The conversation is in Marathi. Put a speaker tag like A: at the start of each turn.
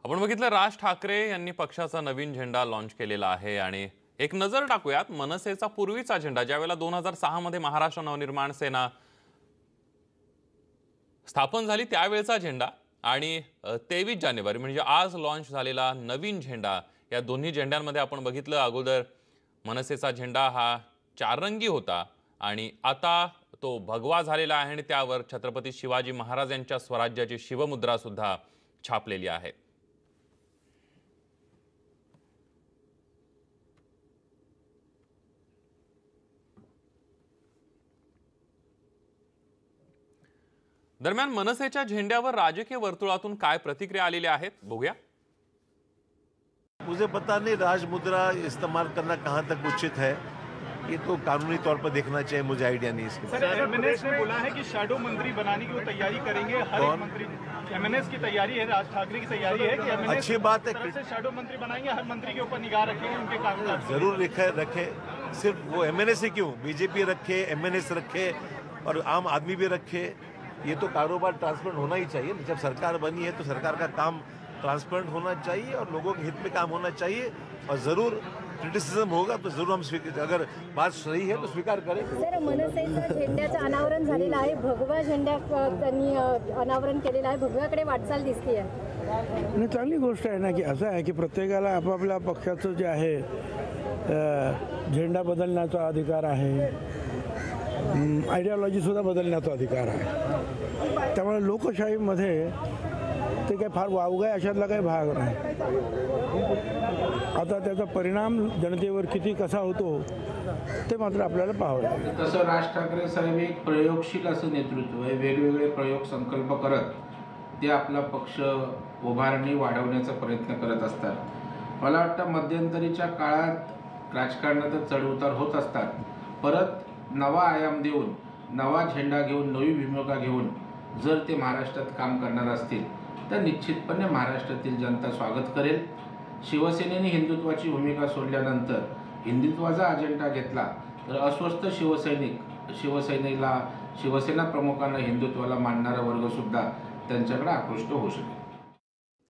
A: आपण बघितलं राज ठाकरे यांनी पक्षाचा नवीन झेंडा लॉन्च केलेला आहे आणि एक नजर टाकूयात मनसेचा पूर्वीचा झेंडा ज्यावेळेला 2006 मध्ये महाराष्ट्र नवनिर्माण सेना स्थापन झाली त्यावेळेचा झेंडा आणि 23 जानेवारी म्हणजे आज लॉन्च झालेला नवीन झेंडा, या दोन्ही झेंड्यांमध्ये आपण बघितलं अगोदर मनसेचा झेंडा हा चाररंगी होता आणि आता तो भगवा झालेला आहे आणि त्यावर छत्रपती शिवाजी महाराज यांच्या स्वराज्याची शिवमुद्रा सुद्धा छापलेली आहे। दरम्यान मनसेच्या झेंड्यावर राजकीय वर्तुळातून काय प्रतिक्रिया आलेल्या आहेत बघूया।
B: मुझे पता नहीं राजमुद्रा इस्तेमाल करना कहां तक उचित है, ये तो कानूनी तौर पर देखना चाहिए, मुझे आइडिया नहीं इसके।
C: सर एमएनएस ने बोला है कि शैडो मंत्री बनाने की वो तैयारी करेंगे, हर एक मंत्री एमएनएस की तैयारी है, राज ठाकरे की तैयारी है कि एमएनएस
B: अच्छी बात है,
C: शैडो मंत्री बनाएंगे, हर मंत्री के ऊपर निगाह रखेंगे, उनके काम
B: जरूर रखे। सिर्फ वो एमएनएस ही क्यों, बीजेपी रखे, एमएनएस रखे और आम आदमी भी रखे, ये तो कारोबार ट्रांसपेरेंट होना ही चाहिए। जब सरकार बनी है तो सरकार का काम ट्रांसपेरेंट होना चाहिए और लोगों के हित में काम होना चाहिए। और जरूर क्रिटिसिज्म होगा तो जरूर हम अगर बात सही है तो स्वीकार करें।
D: सर मनसेच्या झेंड्याचं अनावरण झालेलं आहे, भगवा झेंडा त्यांनी अनावरण केलेलं आहे, भगव्याकडे वाटचाल दिसते आहे।
E: चांगली गोष्ट आहे ना की असं आहे की प्रत्येकाला आपापल्या पक्षाचं जे आहे झेंडा बदलण्याचा अधिकार आहे, आयडियोलॉजी सुद्धा बदलण्याचा अधिकार आहे। त्यामुळे लोकशाहीमध्ये ते काही फार वावगं आहे अशातला काही भाग नाही। आता त्याचा परिणाम जनतेवर किती कसा होतो ते मात्र आपल्याला पाहावं लागेल।
F: तसं राज ठाकरे साहेब एक प्रयोगशील असं नेतृत्व आहे, वेगवेगळे प्रयोग संकल्प करत ते आपला पक्ष उभारणी वाढवण्याचा प्रयत्न करत असतात। मला वाटतं मध्यंतरीच्या काळात राजकारणात चढउतार होत असतात, परत नवा आयाम देऊन नवा झेंडा घेऊन नवी भूमिका घेऊन जर ते महाराष्ट्रात काम करणार असतील तर निश्चितपणे महाराष्ट्रातील जनता स्वागत करेल। शिवसेनेने हिंदुत्वाची भूमिका सोडल्यानंतर हिंदुत्वाचा अजेंडा घेतला तर अस्वस्थ शिवसेनेला शिवसेना प्रमुखांना हिंदुत्वाला मानणारा वर्गसुद्धा त्यांच्याकडे आकृष्ट होऊ शकेल।